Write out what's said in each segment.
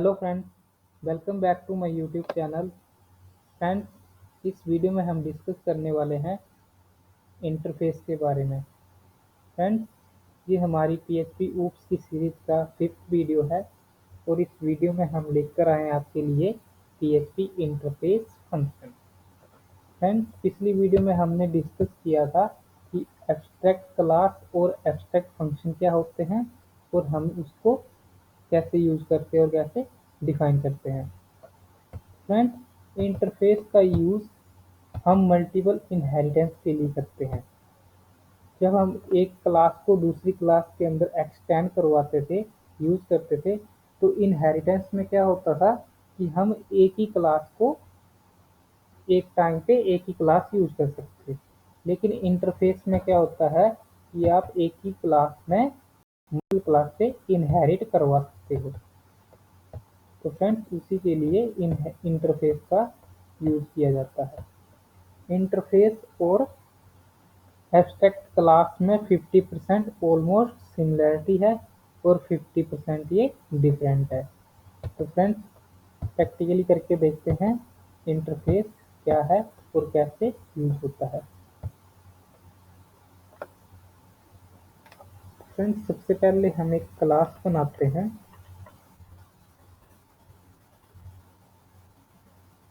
Hello friends, welcome back to my YouTube channel. Friends, इस video में हम discuss करने वाले हैं इंटरफेस के बारे में। फ्रेंड्स, ये हमारी पीएचपी ऊप्स की सीरीज का 5th वीडियो है और इस वीडियो में हम लेकर आए हैं आपके लिए पीएचपी इंटरफेस फंक्शन। फ्रेंड्स, पिछली वीडियो में हमने डिस्कस किया था कि एब्स्ट्रैक्ट क्लास और एब्स्ट्रैक्ट फंक्शन क्या होते हैं और हम उसको कैसे यूज करते हैं और कैसे डिफाइन करते हैं। फ्रेंड्स, इंटरफेस का यूज़ हम मल्टीपल इनहेरिटेंस के लिए करते हैं। जब हम एक क्लास को दूसरी क्लास के अंदर एक्सटेंड करवाते थे, यूज़ करते थे, तो इनहेरिटेंस में क्या होता था कि हम एक ही क्लास को एक टाइम पे एक ही क्लास यूज कर सकते थे। लेकिन इंटरफेस में क्या होता है कि आप एक ही क्लास में मल्टीपल क्लास से इनहेरिट करवा सकते हो। तो फ्रेंड्स, उसी के लिए इंटरफेस का यूज़ किया जाता है। इंटरफेस और एब्स्ट्रैक्ट क्लास में 50% ऑलमोस्ट सिमिलरिटी है और 50% ये डिफरेंट है। तो फ्रेंड्स, प्रैक्टिकली करके देखते हैं इंटरफेस क्या है और कैसे यूज होता है। फ्रेंड्स, सबसे पहले हम एक क्लास बनाते हैं।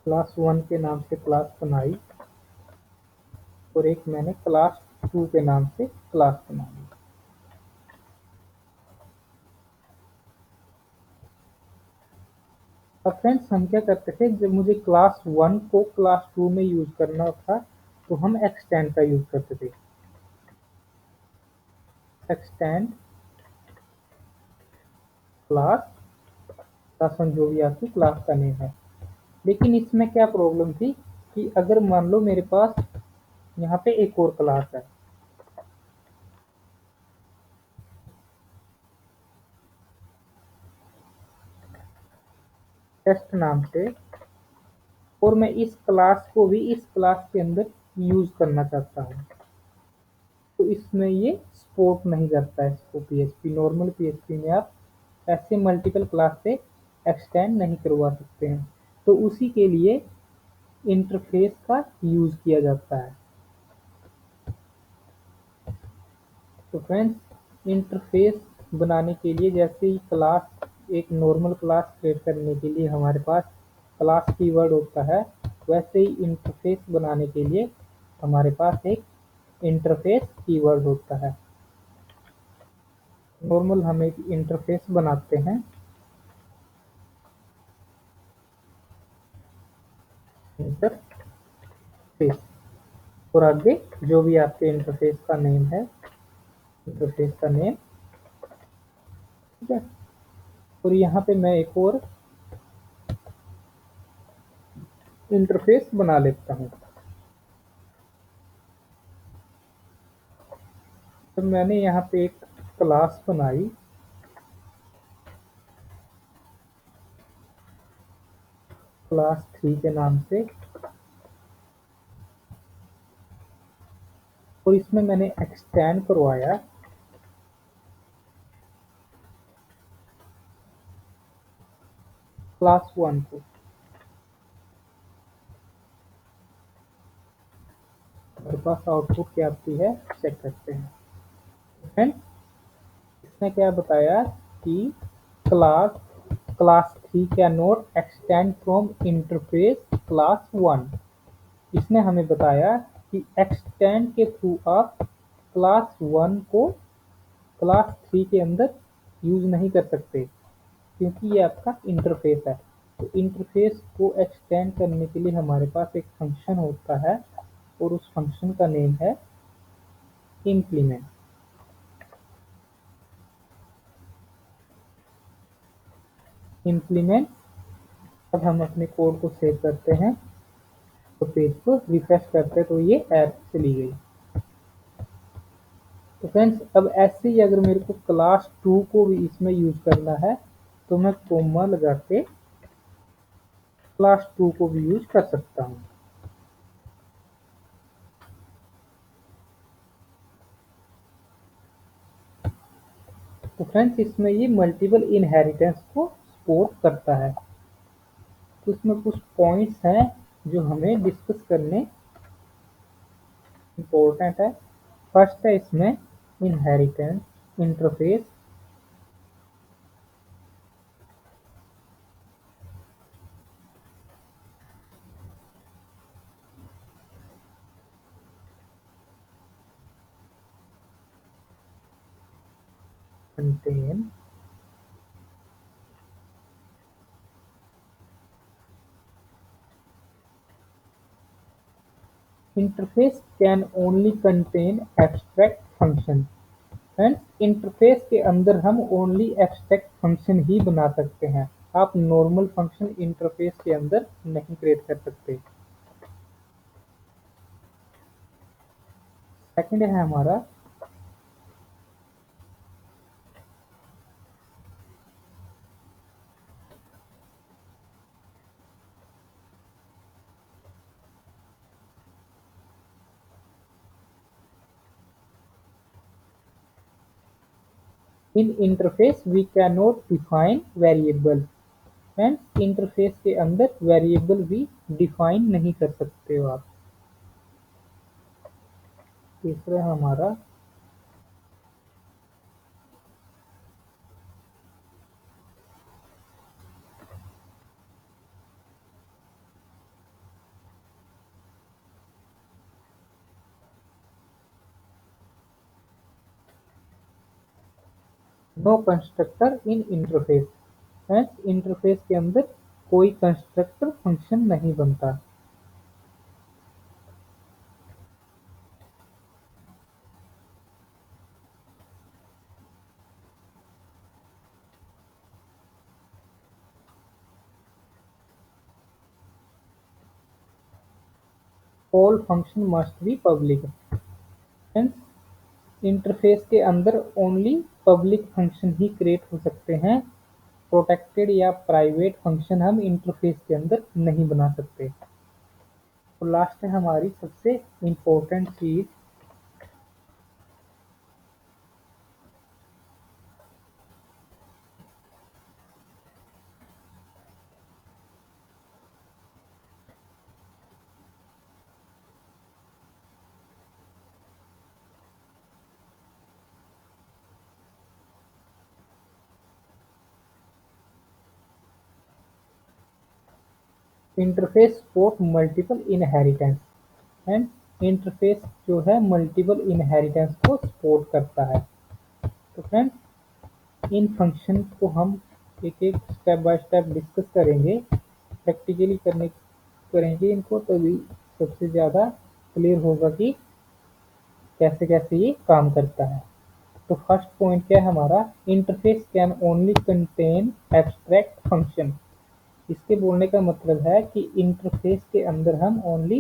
क्लास 1 के नाम से क्लास बनाई और एक मैंने क्लास 2 के नाम से क्लास बनाई। अब फ्रेंड्स, हम क्या करते थे, जब मुझे क्लास 1 को क्लास 2 में यूज करना था तो हम एक्सटेंड का यूज करते थे। एक्सटेंड क्लास 1 जो भी आपकी क्लास का नेम है। लेकिन इसमें क्या प्रॉब्लम थी कि अगर मान लो मेरे पास यहाँ पे एक और क्लास है, टेस्ट नाम से, और मैं इस क्लास को भी इस क्लास के अंदर यूज करना चाहता हूँ, तो इसमें ये सपोर्ट नहीं करता है इसको। पीएचपी नॉर्मल पीएचपी में आप ऐसे मल्टीपल क्लास से एक्सटेंड नहीं करवा सकते हैं। तो उसी के लिए इंटरफेस का यूज किया जाता है। तो फ्रेंड्स, इंटरफेस बनाने के लिए जैसे ही क्लास एक नॉर्मल क्लास क्रिएट करने के लिए हमारे पास क्लास कीवर्ड होता है, वैसे ही इंटरफेस बनाने के लिए हमारे पास एक इंटरफेस कीवर्ड होता है। नॉर्मल हम एक इंटरफेस बनाते हैं, इंटरफेस, और आगे जो भी आपके इंटरफेस का नेम है, इंटरफेस का नेम, ठीक है। और यहाँ पे मैं एक और इंटरफेस बना लेता हूँ। तो मैंने यहाँ पे एक क्लास बनाई, क्लास 3 के नाम से, और इसमें मैंने एक्सटेंड करवाया क्लास 1 को। मेरे पास आउटपुट क्या आती है चेक करते हैं। फ्रेंड्स, इसने क्या बताया कि class class 3 can not extend from interface class 1। इसने हमें बताया कि एक्सटेंड के थ्रू आप क्लास 1 को क्लास 3 के अंदर यूज नहीं कर सकते, क्योंकि ये आपका इंटरफेस है। तो इंटरफेस को एक्सटेंड करने के लिए हमारे पास एक फंक्शन होता है और उस फंक्शन का नेम है इम्प्लीमेंट। इम्प्लीमेंट। अब हम अपने कोड को सेव करते हैं तो पेज को रिफ्रेश करते हैं तो ये एरर चली गई। तो फ्रेंड्स, अब ऐसे ही अगर मेरे को क्लास 2 को भी इसमें यूज करना है तो मैं कोमा लगा के क्लास 2 को भी यूज कर सकता हूँ। तो फ्रेंड्स, इसमें ये मल्टीपल इनहेरिटेंस को सपोर्ट करता है। तो इसमें कुछ पॉइंट्स हैं जो हमें डिस्कस करने इम्पोर्टेंट है। फर्स्ट है इसमें inheritance interface. contain interface can only contain abstract function। Friends interface के अंदर हम ओनली एब्स्ट्रैक्ट फंक्शन ही बना सकते हैं। आप नॉर्मल फंक्शन इंटरफेस के अंदर नहीं क्रिएट कर सकते। सेकंड है हमारा in interface we can not define variable. Friends interface के अंदर वेरिएबल भी डिफाइन नहीं कर सकते हो आप। तीसरा हमारा नो कंस्ट्रक्टर इन इंटरफेस। फ्रेंड्स इंटरफेस के अंदर कोई कंस्ट्रक्टर फंक्शन नहीं बनता। All function must be public. Friends interface के अंदर ओनली पब्लिक फंक्शन ही क्रिएट हो सकते हैं। प्रोटेक्टेड या प्राइवेट फंक्शन हम इंटरफेस के अंदर नहीं बना सकते। तो लास्ट है हमारी सबसे इम्पोर्टेंट चीज interface support multiple inheritance. And interface जो है मल्टीपल इनहेरिटेंस को सपोर्ट करता है। तो फ्रेंड्स इन फंक्शन को हम एक एक स्टेप बाय स्टेप डिस्कस करेंगे, प्रैक्टिकली करेंगे इनको, तभी सबसे ज़्यादा क्लियर होगा कि कैसे कैसे ये काम करता है। तो फर्स्ट पॉइंट क्या है हमारा, interface can only contain abstract function. इसके बोलने का मतलब है कि इंटरफेस के अंदर हम ओनली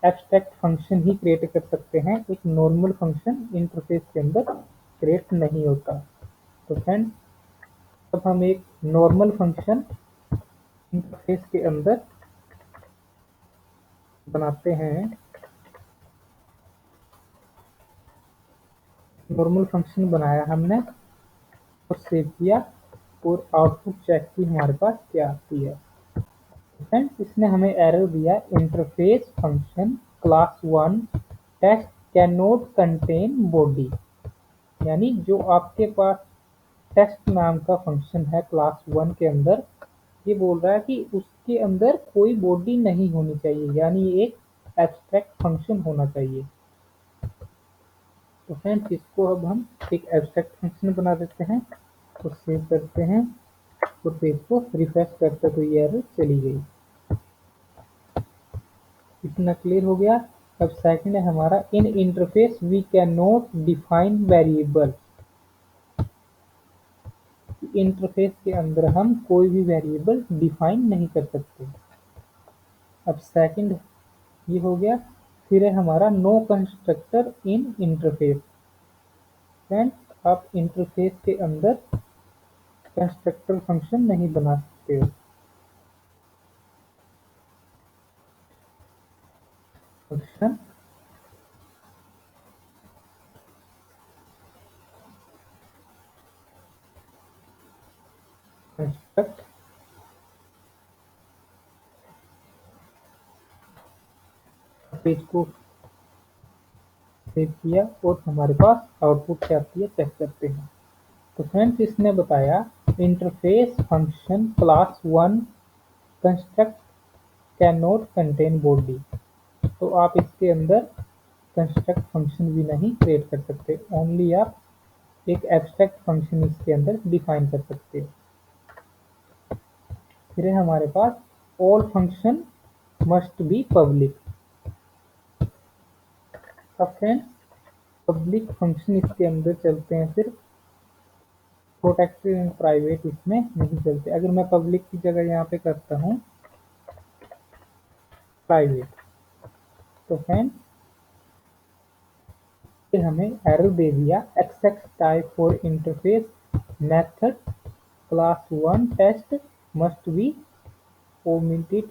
एब्स्ट्रैक्ट फंक्शन ही क्रिएट कर सकते हैं। एक नॉर्मल फंक्शन इंटरफेस के अंदर क्रिएट नहीं होता। तो फ्रेंड्स अब हम एक नॉर्मल फंक्शन इंटरफेस के अंदर बनाते हैं। नॉर्मल फंक्शन बनाया हमने और सेव किया और आउटपुट चेक की हमारे पास क्या आती है। फ्रेंड्स इसने हमें एरर दिया, interface function class 1 test can not contain body. यानी जो आपके पास टेस्ट नाम का फंक्शन है क्लास 1 के अंदर, ये बोल रहा है कि उसके अंदर कोई बॉडी नहीं होनी चाहिए, यानी एक एब्स्ट्रैक्ट फंक्शन होना चाहिए। तो फ्रेंड्स इसको अब हम एक एब्स्ट्रैक्ट फंक्शन बना देते हैं और सेव करते हैं और पेज को रिफ्रेश करते तो ये एरर चली गई। इतना क्लियर हो गया। अब सेकंड है हमारा, in interface we can not define variable. Interface के अंदर हम कोई भी वेरिएबल डिफाइन नहीं कर सकते। अब सेकंड ये हो गया। फिर है हमारा नो कंस्ट्रक्टर इन इंटरफेस। फ्रेंड्स आप इंटरफेस के अंदर कंस्ट्रक्टर फंक्शन नहीं बना सकते हो। फंक्शन पेज को सेव किया और हमारे पास आउटपुट क्या आती है चेक करते हैं। तो फ्रेंड्स इसने बताया interface function class 1 construct can not contain body. तो आप इसके अंदर कंस्ट्रक्ट फंक्शन भी नहीं क्रिएट कर सकते, ओनली आप एक एब्स्ट्रैक्ट फंक्शन इसके अंदर डिफाइन कर सकते हो। फिर है हमारे पास all function must be public. अब फ्रेंड्स पब्लिक फंक्शन इसके अंदर चलते हैं, सिर्फ प्रोटेक्टेड एंड प्राइवेट इसमें नहीं चलते। अगर मैं पब्लिक की जगह यहाँ पे करता हूँ प्राइवेट, तो फ्रेंड्स फिर हमें एरर दे दिया except type for interface method class 1 test must be omitted.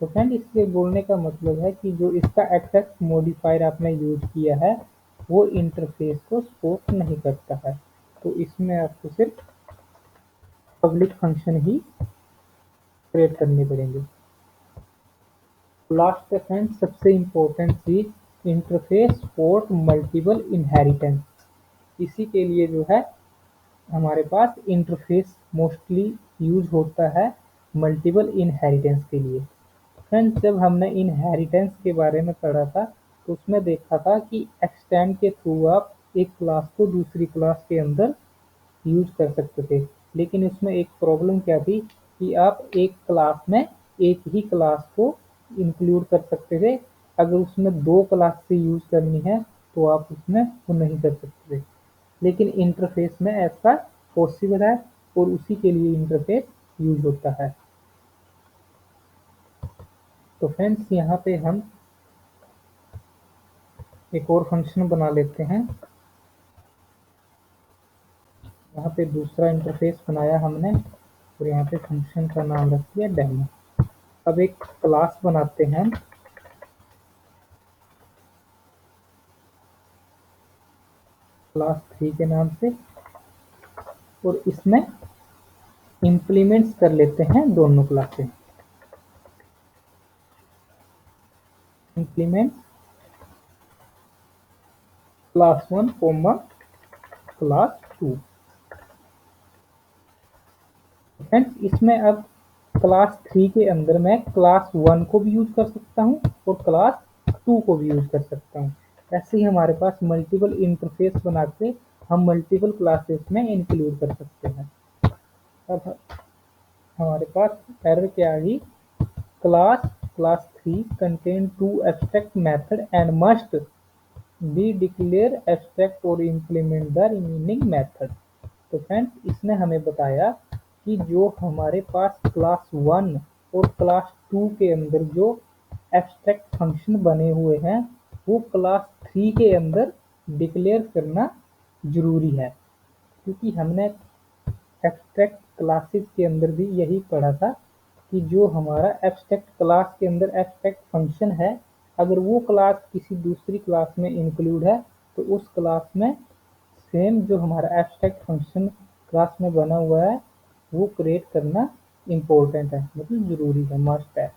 तो फ्रेंड इसके बोलने का मतलब है कि जो इसका एक्सेप्ट मॉडिफायर आपने यूज किया है वो इंटरफेस को सपोर्ट नहीं करता है, तो इसमें आपको सिर्फ पब्लिक फंक्शन ही क्रिएट करने पड़ेंगे। लास्ट फ्रेंड सबसे इम्पोर्टेंट चीज इंटरफेस सपोर्ट मल्टीपल इनहेरिटेंस। इसी के लिए जो है हमारे पास इंटरफेस मोस्टली यूज होता है मल्टीपल इनहेरिटेंस के लिए। फ्रेंड्स जब हमने इनहेरिटेंस के बारे में पढ़ा था तो उसमें देखा था कि एक्सटेंड के थ्रू आप एक क्लास को दूसरी क्लास के अंदर यूज कर सकते थे, लेकिन उसमें एक प्रॉब्लम क्या थी कि आप एक क्लास में एक ही क्लास को इंक्लूड कर सकते थे। अगर उसमें दो क्लास से यूज करनी है तो आप उसमें वो नहीं कर सकते थे, लेकिन इंटरफेस में ऐसा पॉसिबल है और उसी के लिए इंटरफेस यूज होता है। तो फ्रेंड्स यहाँ पे हम एक और फंक्शन बना लेते हैं। यहाँ पे दूसरा इंटरफेस बनाया हमने और यहाँ पे फंक्शन का नाम रख दिया डेमो। अब एक क्लास बनाते हैं क्लास 3 के नाम से और इसमें इंप्लीमेंट्स कर लेते हैं दोनों क्लासें। Implement class 1 comma class 2। Friends इसमें अब क्लास 3 के अंदर मैं क्लास 1 को भी यूज कर सकता हूँ और क्लास 2 को भी यूज कर सकता हूँ। ऐसे ही हमारे पास मल्टीपल इंटरफेस बना के हम मल्टीपल क्लासेस में इंक्लूड कर सकते हैं। अब हमारे पास एरर क्या आई, class 3 contain 2 abstract method and must be declare abstract और इम्प्लीमेंट द रिमेनिंग मेथड। तो फ्रेंड्स इसने हमें बताया कि जो हमारे पास क्लास 1 और क्लास 2 के अंदर जो एब्स्ट्रैक्ट फंक्शन बने हुए हैं वो क्लास 3 के अंदर डिक्लेयर करना जरूरी है, क्योंकि हमने एब्स्ट्रैक्ट क्लासेस के अंदर भी यही पढ़ा था कि जो हमारा एब्स्ट्रैक्ट क्लास के अंदर एब्स्ट्रैक्ट फंक्शन है अगर वो क्लास किसी दूसरी क्लास में इंक्लूड है तो उस क्लास में सेम जो हमारा एब्स्ट्रैक्ट फंक्शन क्लास में बना हुआ है वो क्रिएट करना इम्पोर्टेंट है, मतलब जरूरी है, मस्ट है।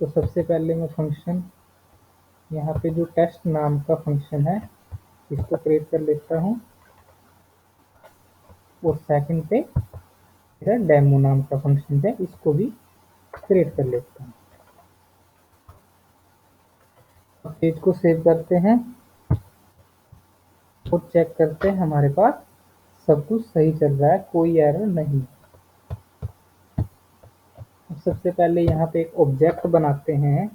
तो सबसे पहले मैं फंक्शन यहाँ पे जो टेस्ट नाम का फंक्शन है इसको क्रिएट कर लेता हूँ और सेकंड पे मेरा डेमो नाम का फंक्शन है इसको भी क्रिएट कर लेता हूँ। पेज को सेव करते हैं और चेक करते हैं हमारे पास सब कुछ सही चल रहा है, कोई एरर नहीं। सबसे पहले यहाँ पे एक ऑब्जेक्ट बनाते हैं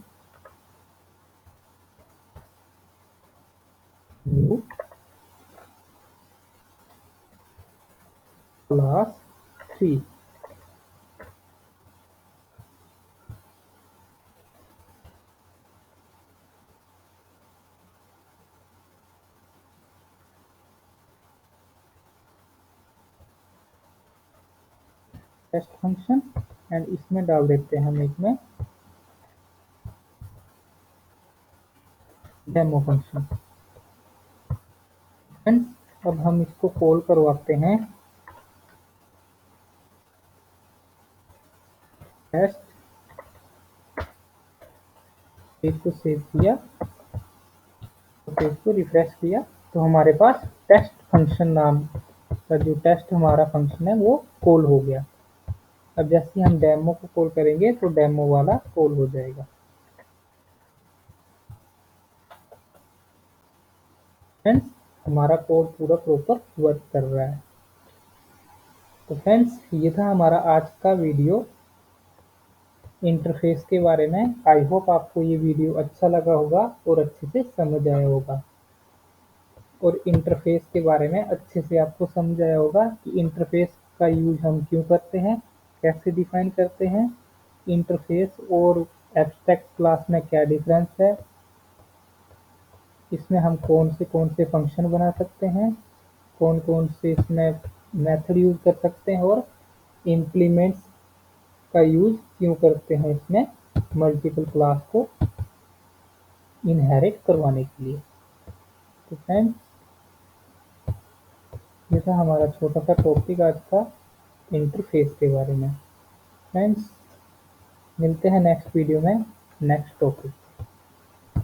new class 3। Test function and इसमें डाल देते हैं हम एक में डेमो फंक्शन। फ्रेंड्स अब हम इसको कॉल करवाते हैं टेस्ट पेज को सेव किया, पेज को रिफ्रेश किया तो हमारे पास टेस्ट फंक्शन नाम का जो टेस्ट हमारा फंक्शन है वो कॉल हो गया। अब जैसे हम डेमो को कॉल करेंगे तो डेमो वाला कॉल हो जाएगा। फ्रेंड्स, हमारा कोड पूरा प्रॉपर वर्क कर रहा है। तो फ्रेंड्स, ये था हमारा आज का वीडियो इंटरफेस के बारे में। आई होप आपको ये वीडियो अच्छा लगा होगा और अच्छे से समझ आया होगा, और इंटरफेस के बारे में अच्छे से आपको समझ आया होगा कि इंटरफेस का यूज हम क्यों करते हैं, कैसे डिफाइन करते हैं, इंटरफेस और एब्स्ट्रैक्ट क्लास में क्या डिफरेंस है, इसमें हम कौन से फंक्शन बना सकते हैं, कौन से इसमें मेथड यूज कर सकते हैं, और इम्प्लीमेंट्स का यूज क्यों करते हैं इसमें मल्टीपल क्लास को इनहेरिट करवाने के लिए। तो फ्रेंड्स, ये था हमारा छोटा सा टॉपिक आज का इंटरफेस के बारे में। फ्रेंड्स, मिलते हैं नेक्स्ट वीडियो में नेक्स्ट टॉपिक।